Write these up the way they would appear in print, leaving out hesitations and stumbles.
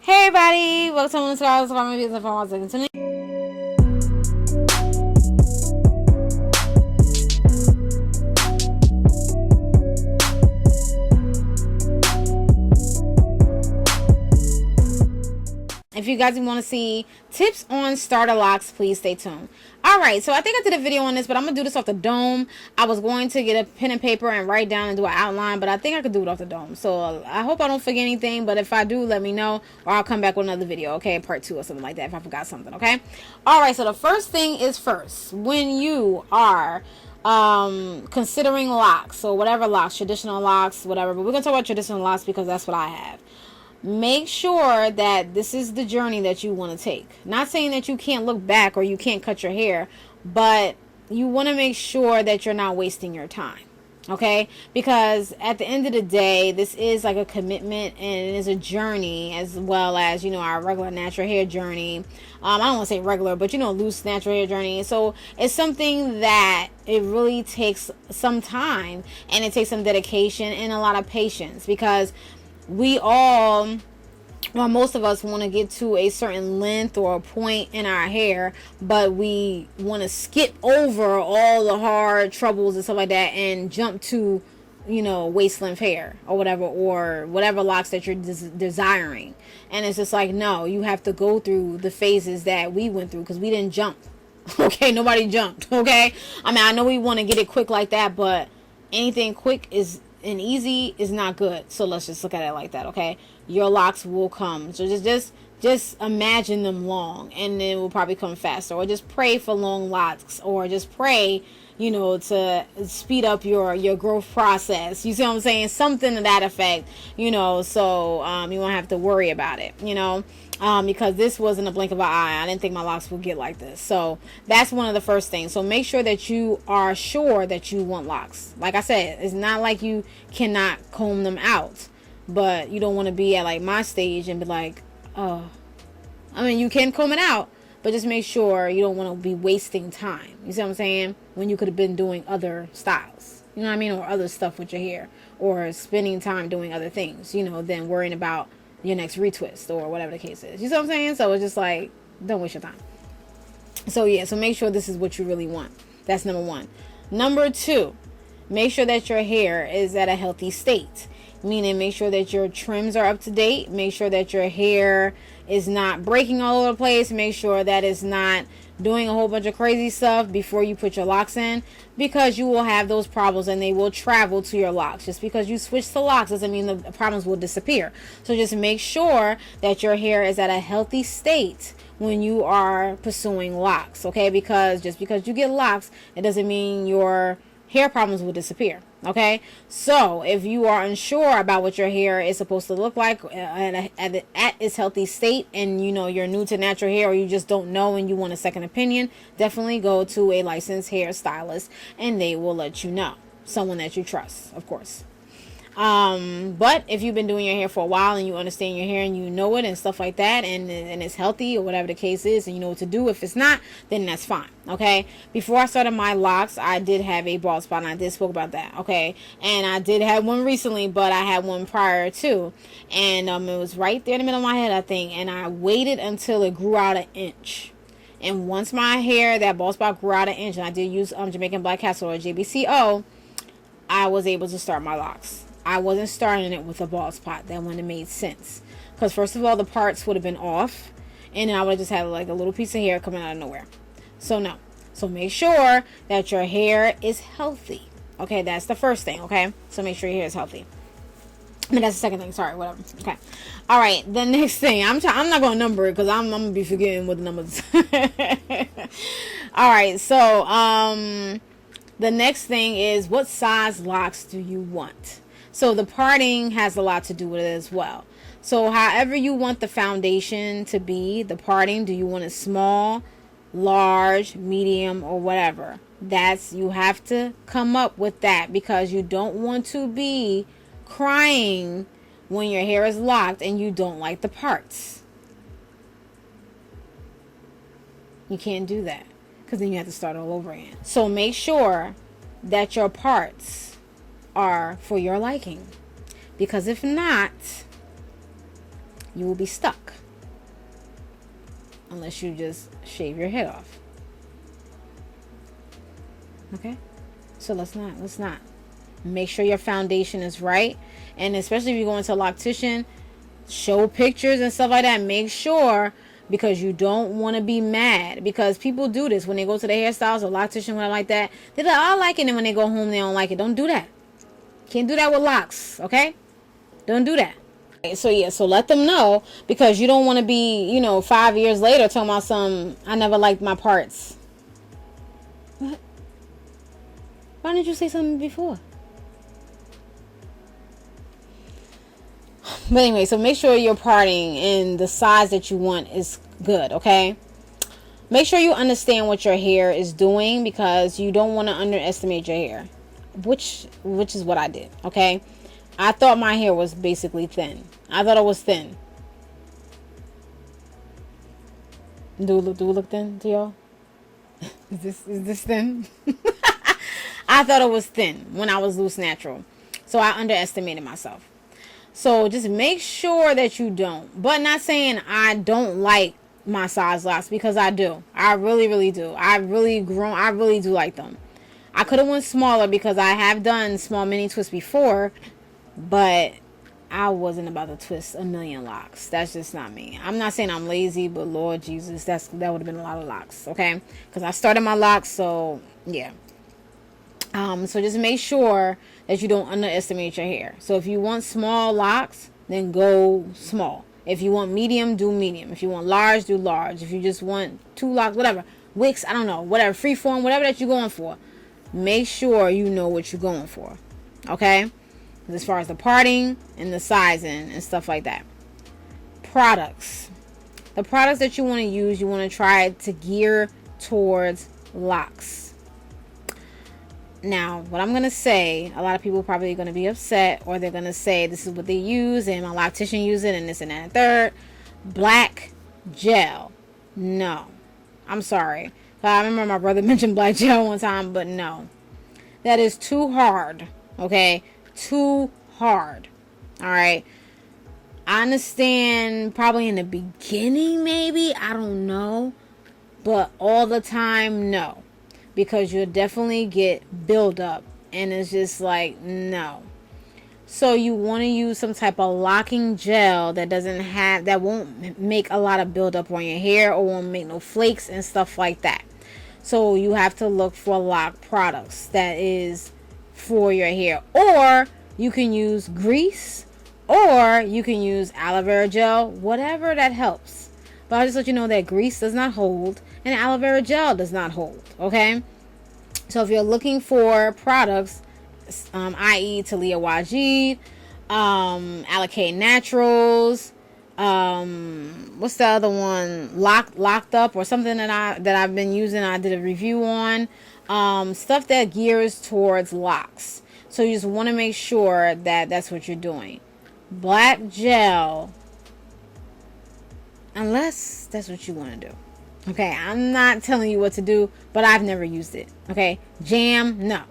Hey everybody, welcome to On Locs. If you guys want to see tips on starter locks, please stay tuned. Alright, so I think I did a video on this, but I'm going to do this off the dome. I was going to get a pen and paper and write down and do an outline, but I think I could do it off the dome. So I hope I don't forget anything, but if I do, let me know, or I'll come back with another video, okay? Part 2 or something like that if I forgot something, okay? Alright, so the first thing is first. When you are considering locks, so whatever locks, traditional locks, whatever, but we're going to talk about traditional locks because that's what I have. Make sure that this is the journey that you want to take. Not saying that you can't look back or you can't cut your hair, but you want to make sure that you're not wasting your time. Okay? Because at the end of the day, this is like a commitment and it is a journey, as well as, you know, our regular natural hair journey. I don't want to say regular, but, you know, loose natural hair journey. So it's something that it really takes some time, and it takes some dedication and a lot of patience, because we all, well, most of us want to get to a certain length or a point in our hair, but we want to skip over all the hard troubles and stuff like that and jump to, you know, waist length hair or whatever locks that you're desiring. And it's just like, no, you have to go through the phases that we went through, because we didn't jump. Okay, nobody jumped. Okay, I mean, I know we want to get it quick like that, but anything quick is and easy is not good. So let's just look at it like that. Okay, your locks will come, so just imagine them long, and it will probably come faster. Or just pray for long locks, or just pray, you know, to speed up your growth process. You see what I'm saying? Something to that effect, you know, so you won't have to worry about it, you know. Because this wasn't a blink of an eye. I didn't think my locks would get like this. So that's one of the first things. So make sure that you are sure that you want locks. Like I said, it's not like you cannot comb them out, but you don't want to be at like my stage and be like, oh, I mean, you can comb it out, but just make sure you don't want to be wasting time. You see what I'm saying? When you could have been doing other styles, you know what I mean? Or other stuff with your hair, or spending time doing other things, you know, than worrying about your next retwist or whatever the case is. You see what I'm saying? So it's just like, don't waste your time. So yeah, so make sure this is what you really want. That's number one. Number two, make sure that your hair is at a healthy state. Meaning, make sure that your trims are up to date. Make sure that your hair is not breaking all over the place. Make sure that it's not doing a whole bunch of crazy stuff before you put your locks in, because you will have those problems and they will travel to your locks. Just because you switch to locks doesn't mean the problems will disappear. So just make sure that your hair is at a healthy state when you are pursuing locks, okay? Because just because you get locks, it doesn't mean your hair problems will disappear. Okay, so if you are unsure about what your hair is supposed to look like at its healthy state, and you know you're new to natural hair, or you just don't know and you want a second opinion, definitely go to a licensed hairstylist and they will let you know. Someone that you trust, of course. But if you've been doing your hair for a while and you understand your hair and you know it and stuff like that, and it's healthy or whatever the case is, and you know what to do, if it's not, then that's fine. Okay, before I started my locks, I did have a bald spot, and I did spoke about that. Okay, and I did have one recently, but I had one prior too, and it was right there in the middle of my head, I think, and I waited until it grew out an inch. And once my hair, that bald spot, grew out an inch, and I did use Jamaican black castor or JBCO, I was able to start my locks. I wasn't starting it with a bald spot. That wouldn't have made sense, because first of all, the parts would have been off, and then I would have just had like a little piece of hair coming out of nowhere. So no. So make sure that your hair is healthy. Okay, that's the first thing. Okay, so make sure your hair is healthy. I mean, that's the second thing. Sorry, whatever. Okay. All right. The next thing, I'm not gonna number it because I'm gonna be forgetting what the numbers. All right. So the next thing is, what size locks do you want? So the parting has a lot to do with it as well. So however you want the foundation to be, the parting, do you want it small, large, medium, or whatever? You have to come up with that, because you don't want to be crying when your hair is locked and you don't like the parts. You can't do that, because then you have to start all over again. So make sure that your parts are for your liking, because if not, you will be stuck. Unless you just shave your head off. Okay? So let's not. Make sure your foundation is right. And especially if you're going to a loctician, show pictures and stuff like that. Make sure, because you don't want to be mad. Because people do this when they go to the hairstyles or loctician, whatever like that. They're like, oh, I like it. And when they go home, they don't like it. Don't do that. Can't do that with locks. Okay? Don't do that. So yeah, so let them know, because you don't want to be, 5 years later talking about I never liked my parts. What? Why didn't you say something before? But anyway, so make sure your parting in the size that you want is good, okay? Make sure you understand what your hair is doing, because you don't want to underestimate your hair, which is what I did, okay? I thought my hair was basically thin. I thought it was thin. Do it look thin to y'all? Is this thin? I thought it was thin when I was loose natural. So I underestimated myself. So just make sure that you don't. But not saying I don't like my size locks, because I do. I really, really do. I really do like them. I could have went smaller, because I have done small mini twists before. But I wasn't about to twist a million locks. That's just not me. I'm not saying I'm lazy, but Lord Jesus, that would have been a lot of locks, okay? Because I started my locks, so yeah. So just make sure that you don't underestimate your hair. So if you want small locks, then go small. If you want medium, do medium. If you want large, do large. If you just want 2 locks, whatever, wicks, I don't know, whatever, freeform, whatever that you're going for, make sure you know what you're going for, okay? As far as the parting and the sizing and stuff like that. Products. The products that you want to use, you want to try to gear towards locks. Now, what I'm going to say, a lot of people probably going to be upset, or they're going to say this is what they use and my loctician use it and this and that and third. Black gel. No. I'm sorry. I remember my brother mentioned black gel one time, but no. That is too hard. Okay? Too hard. All right. I understand probably in the beginning, maybe, I don't know, but all the time, no, because you'll definitely get buildup, and it's just like, no. So you want to use some type of locking gel that won't make a lot of buildup on your hair, or won't make no flakes and stuff like that. So you have to look for Loc products that is for your hair, or you can use grease, or you can use aloe vera gel, whatever that helps. But I'll just let you know that grease does not hold and aloe vera gel does not hold, okay? So if you're looking for products, i.e. Talia Wajid, Alikay Naturals, what's the other one, locked up, or something that I've been using, I did a review on, stuff that gears towards locks. So you just want to make sure that that's what you're doing. Black gel, unless that's what you want to do. Okay, I'm not telling you what to do, but I've never used it. Okay, jam, no,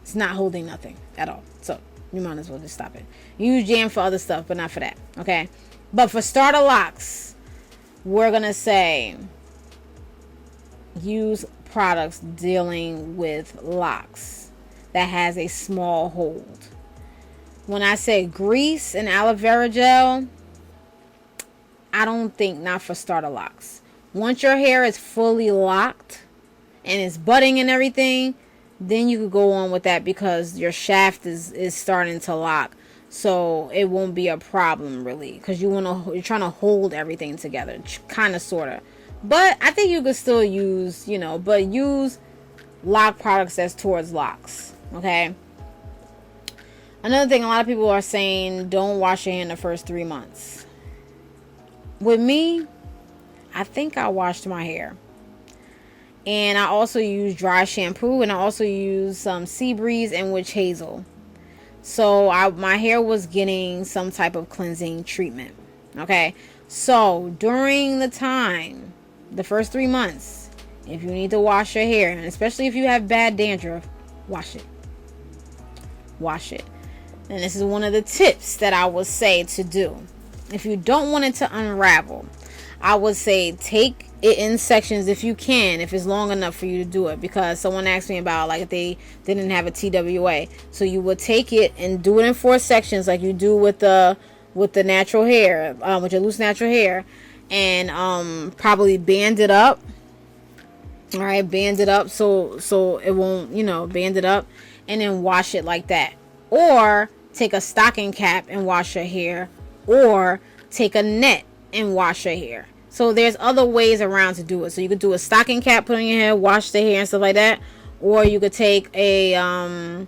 it's not holding nothing at all. So you might as well just stop it. Use jam for other stuff, but not for that. Okay, but for starter locks, we're gonna say use products dealing with locks that has a small hold. When I say grease and aloe vera gel, I don't think, not for starter locks. Once your hair is fully locked and it's budding and everything, then you could go on with that, because your shaft is starting to lock. So it won't be a problem really, because you're trying to hold everything together, kind of, sort of. But I think you could still use, but use Loc products that's towards locks. Okay. Another thing, a lot of people are saying, don't wash your hair in the first 3 months. With me, I think I washed my hair. And I also use dry shampoo, and I also use some sea breeze and witch hazel. So my hair was getting some type of cleansing treatment. Okay. So during the time, the first 3 months, if you need to wash your hair, and especially if you have bad dandruff, wash it. Wash it. And this is one of the tips that I would say to do. if you don't want it to unravel, I would say take it in sections if you can, if it's long enough for you to do it, because someone asked me about like if they didn't have a TWA. So you would take it and do it in 4 sections like you do with the natural hair, with your loose natural hair, and probably band it up. All right, band it up so it won't, band it up, and then wash it like that. Or take a stocking cap and wash your hair, or take a net and wash your hair. So there's other ways around to do it. So you could do a stocking cap, put on your hair, wash the hair and stuff like that. Or you could take a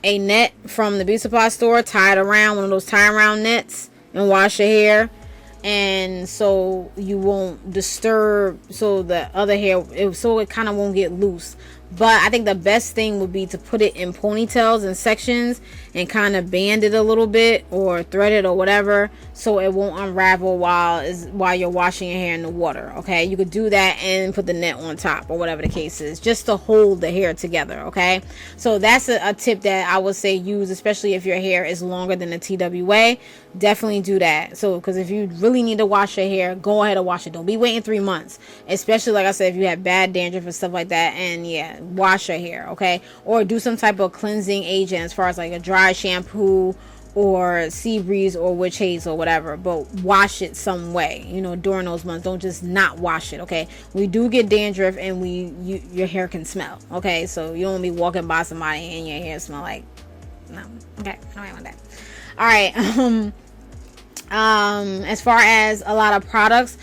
net from the beauty supply store, tie it around, one of those tie around nets, and wash your hair. And so you won't disturb, so the other hair, so it kind of won't get loose. But I think the best thing would be to put it in ponytails and sections and kind of band it a little bit or thread it or whatever, so it won't unravel while you're washing your hair in the water. Okay, you could do that and put the net on top or whatever the case is, just to hold the hair together. Okay, so that's a tip that I would say use, especially if your hair is longer than the TWA. Definitely do that. So because if you really need to wash your hair, go ahead and wash it. Don't be waiting 3 months, especially like I said, if you have bad dandruff and stuff like that. And yeah, wash your hair. Okay, or do some type of cleansing agent, as far as like a dry shampoo or sea breeze or witch hazel or whatever, but wash it some way, during those months. Don't just not wash it. Okay, we do get dandruff and your hair can smell. Okay, so you don't be walking by somebody and your hair smell like, no. Okay, I don't want that. All right. As far as a lot of products,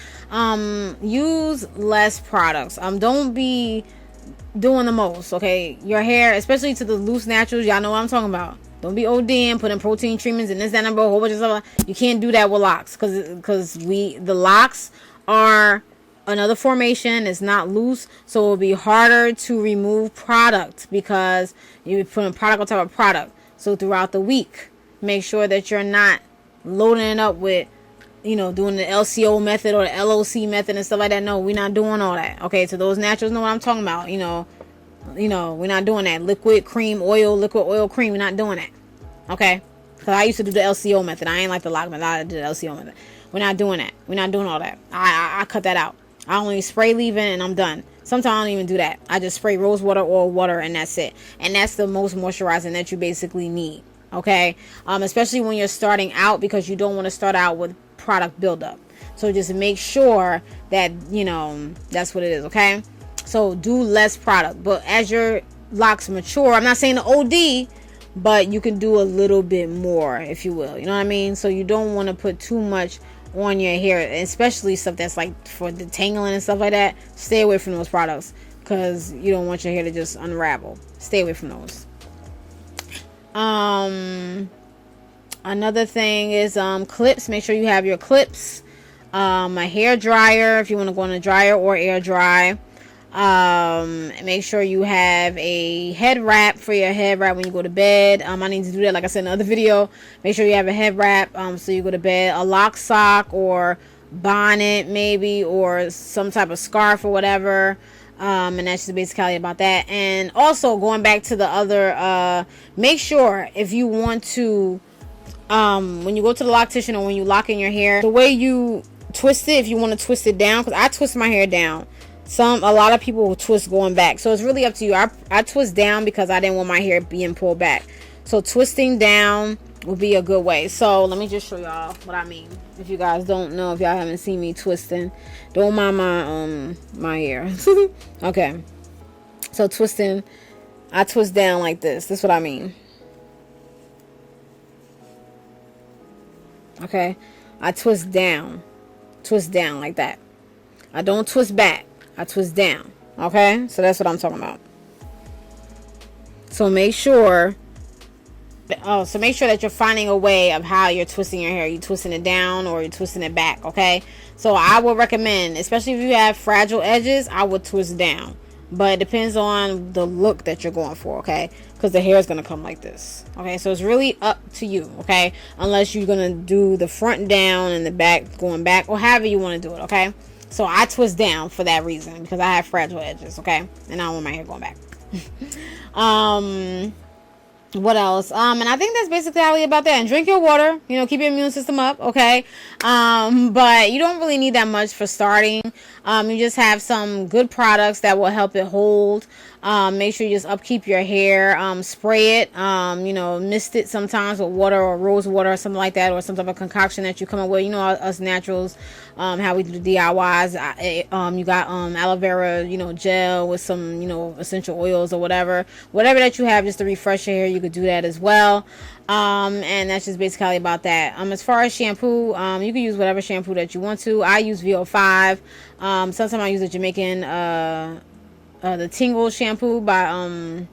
use less products. Don't be doing the most. Okay, your hair, especially to the loose naturals, y'all know what I'm talking about. Don't be ODing, putting protein treatments and this, that, and a whole bunch of stuff. You can't do that with locks, because the locks are another formation. It's not loose, so it'll be harder to remove product because you're putting product on top of product. So throughout the week, make sure that you're not loading it up with, doing the LCO method or the LOC method and stuff like that. No, we're not doing all that. Okay, so those naturals know what I'm talking about. We're not doing that. Liquid cream oil, liquid oil cream. We're not doing that. Okay, because I used to do the LCO method. I ain't like the lock method. I did the LCO method. We're not doing that. We're not doing all that. I cut that out. I only spray leave-in and I'm done. Sometimes I don't even do that. I just spray rose water or water and that's it. And that's the most moisturizing that you basically need. Okay, especially when you're starting out, because you don't want to start out with product buildup. So just make sure that that's what it is. Okay, so do less product, but as your locks mature, I'm not saying the OD, but you can do a little bit more, if you will. You know what I mean? So you don't want to put too much on your hair, especially stuff that's like for detangling and stuff like that. Stay away from those products, because you don't want your hair to just unravel. Stay away from those. Another thing is clips. Make sure you have your clips, a hair dryer if you want to go on a dryer or air dry. Make sure you have a head wrap for your head wrap when you go to bed. I need to do that, like I said in another video. Make sure you have a head wrap so you go to bed. A lock sock or bonnet maybe, or some type of scarf or whatever. And that's just basically about that. And also going back to the other, make sure if you want to, when you go to the loctician or when you lock in your hair, the way you twist it, if you want to twist it down, because I twist my hair down. A lot of people will twist going back, so it's really up to you. I twist down because I didn't want my hair being pulled back. So twisting down would be a good way. So let me just show y'all what I mean. If you guys don't know, if y'all haven't seen me twisting, don't mind my hair. Okay, so twisting, I twist down like this. That's what I mean. Okay, I twist down like that. I don't twist back, I twist down. Okay, so that's what I'm talking about. So make sure that you're finding a way of how you're twisting your hair. You're twisting it down or you're twisting it back. Okay, so I would recommend, especially if you have fragile edges, I would twist down, but it depends on the look that you're going for. Okay, because the hair is going to come like this. Okay, so it's really up to you. Okay, unless you're going to do the front down and the back going back, or however you want to do it. Okay, so I twist down for that reason, because I have fragile edges. Okay, and I don't want my hair going back. What else? And I think that's basically about that. And drink your water, you know, keep your immune system up, okay? But you don't really need that much for starting. You just have some good products that will help it hold. Make sure you just upkeep your hair. Spray it, you know, mist it sometimes with water or rose water or something like that, or some type of concoction that you come up with. You know, us naturals, how we do the DIYs. You got aloe vera, you know, gel with some, you know, essential oils or whatever that you have just to refresh your hair. You could do that as well. And that's just basically about that. As far as shampoo, you can use whatever shampoo that you want to. I use VO5. Sometimes I use the Jamaican, the Tingle shampoo by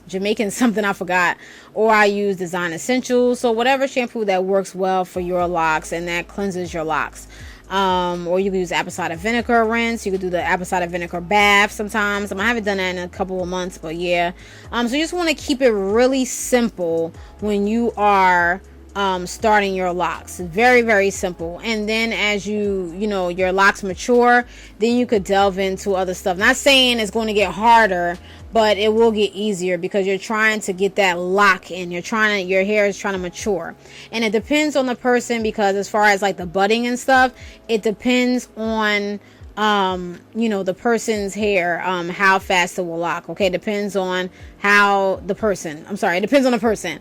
Jamaican something, I forgot, or I use Design Essentials. So whatever shampoo that works well for your locks and that cleanses your locks. Or you can use apple cider vinegar rinse. You could do the apple cider vinegar bath sometimes. I haven't done that in a couple of months, but yeah. So you just want to keep it really simple when you are starting your locks. Very, very simple. And then as you know, your locks mature, then you could delve into other stuff. Not saying it's going to get harder, but it will get easier because you're trying to get that lock in. Your hair is trying to mature. And it depends on the person, because as far as like the budding and stuff, it depends on you know, the person's hair, how fast it will lock. Okay, depends on it depends on the person.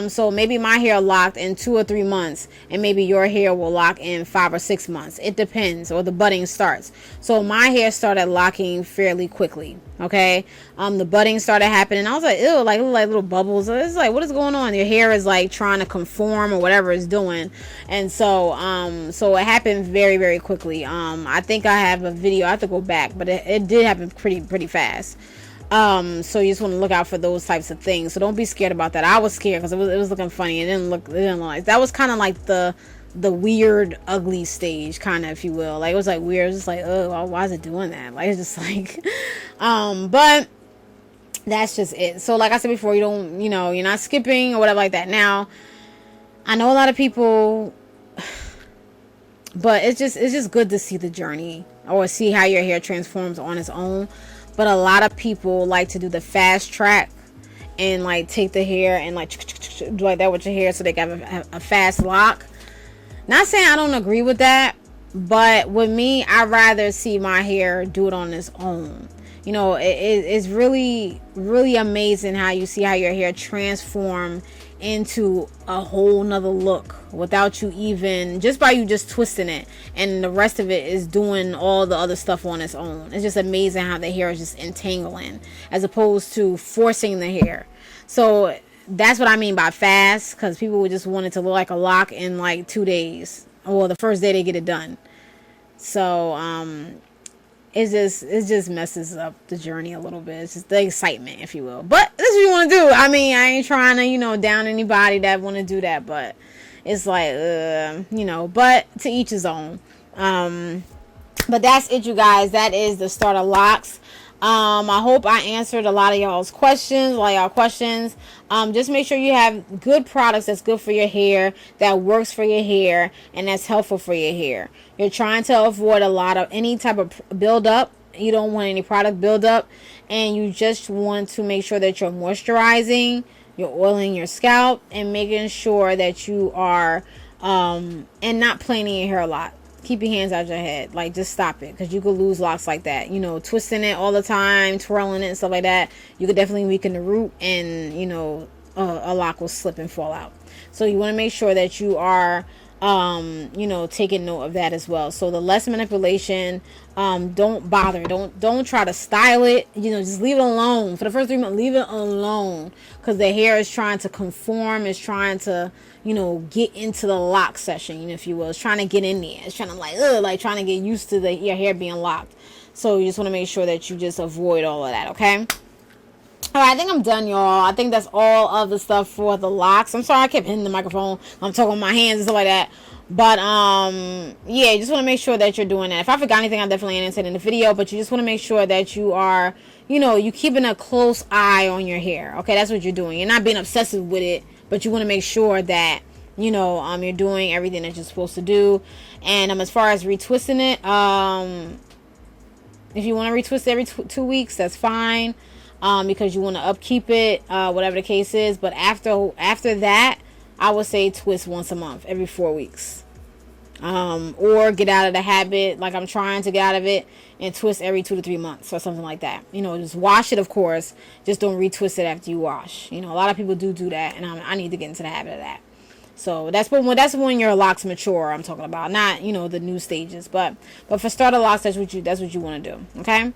So maybe my hair locked in 2 or 3 months, and maybe your hair will lock in 5 or 6 months. It depends, or the budding starts. So my hair started locking fairly quickly. Okay, the budding started happening. I was like, ew, like little bubbles. It's like, what is going on? Your hair is like trying to conform or whatever it's doing. And so so it happened very, very quickly. I think I have a video. I have to go back, but it did happen pretty fast. So you just want to look out for those types of things. So don't be scared about that. I was scared because it was looking funny. It didn't look like that. Was kind of like the weird ugly stage, kind of, if you will. Like, it was like weird. It was just like, oh, why is it doing that? Like, it's just like but that's just it. So like I said before, you're not skipping or whatever like that. Now, I know a lot of people, but it's just good to see the journey or see how your hair transforms on its own. But a lot of people like to do the fast track and like take the hair and like do like that with your hair so they can have a fast lock. Not saying I don't agree with that, but with me, I'd rather see my hair do it on its own. You know, it's really, really amazing how you see how your hair transform into a whole nother look without you even, just by you just twisting it, and the rest of it is doing all the other stuff on its own. It's just amazing how the hair is just entangling as opposed to forcing the hair. So that's what I mean by fast, because people would just want it to look like a lock in like 2 days, or the first day they get it done. So it just messes up the journey a little bit. It's just the excitement, if you will. But this is what you want to do. I mean, I ain't trying to, down anybody that want to do that, but it's like, but to each his own. But that's it, you guys. That is the start of locks. I hope I answered a lot of y'all's questions. Just make sure you have good products that's good for your hair, that works for your hair, and that's helpful for your hair. You're trying to avoid a lot of any type of buildup. You don't want any product buildup, and you just want to make sure that you're moisturizing, you're oiling your scalp, and making sure that you are and not playing in your hair a lot. Keep your hands out your head. Like, just stop it, because you could lose locks like that. Twisting it all the time, twirling it and stuff like that, you could definitely weaken the root, and a lock will slip and fall out. So you want to make sure that you are taking note of that as well. So the less manipulation, don't bother, don't try to style it, just leave it alone for the first 3 months. Leave it alone, because the hair is trying to conform, is trying to get into the lock session, if you will. It's trying to get in there. It's trying to trying to get used to your hair being locked. So you just want to make sure that you just avoid all of that. Okay. All right, I think I'm done, y'all. I think that's all of the stuff for the locks. I'm sorry I kept hitting the microphone. I'm talking with my hands and stuff like that. But yeah, you just want to make sure that you're doing that. If I forgot anything, I definitely answered in the video. But you just want to make sure that you are, you keeping a close eye on your hair. Okay, that's what you're doing. You're not being obsessive with it, but you want to make sure that you're doing everything that you're supposed to do. And as far as retwisting it, if you want to retwist every 2 weeks, that's fine. because you want to upkeep it, whatever the case is. But after that, I would say twist once a month, every 4 weeks. Or get out of the habit, like I'm trying to get out of it, and twist every 2 to 3 months or something like that. You know, just wash it, of course. Just don't retwist it after you wash. You know, a lot of people do that, and I need to get into the habit of that. So that's when your locks mature. I'm talking about, not, you know, the new stages, but for starter locks, that's what you want to do. Okay.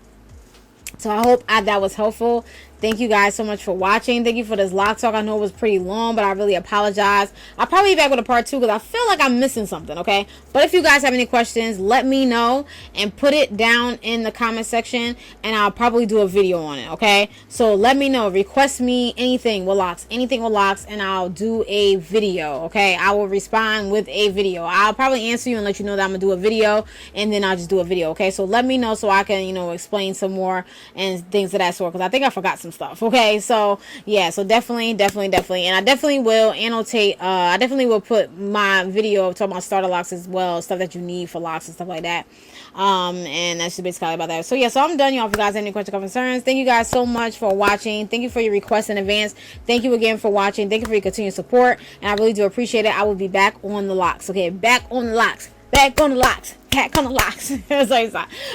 So I hope that was helpful. Thank you guys so much for watching. Thank you for this lock talk. I know it was pretty long, but I really apologize. I'll probably be back with a part 2 because I feel like I'm missing something, okay? But if you guys have any questions, let me know and put it down in the comment section, and I'll probably do a video on it, okay? So let me know. Request me anything with locks, and I'll do a video, okay? I will respond with a video. I'll probably answer you and let you know that I'm going to do a video, and then I'll just do a video, okay? So let me know so I can, you know, explain some more and things of that sort, because I think I forgot some stuff. Okay, so yeah, so definitely, and I definitely will annotate. I definitely will put my video talking about starter locks as well, stuff that you need for locks and stuff like that. And that's just basically about that. So yeah, so I'm done, y'all. If you guys have any questions or concerns, thank you guys so much for watching. Thank you for your requests in advance. Thank you again for watching. Thank you for your continued support, and I really do appreciate it. I will be back on the locks. Okay, back on the locks. Back on the locks. Back on the locks. So, all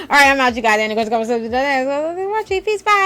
right, I'm out, you guys. Any questions or concerns? Watching. Peace. Bye.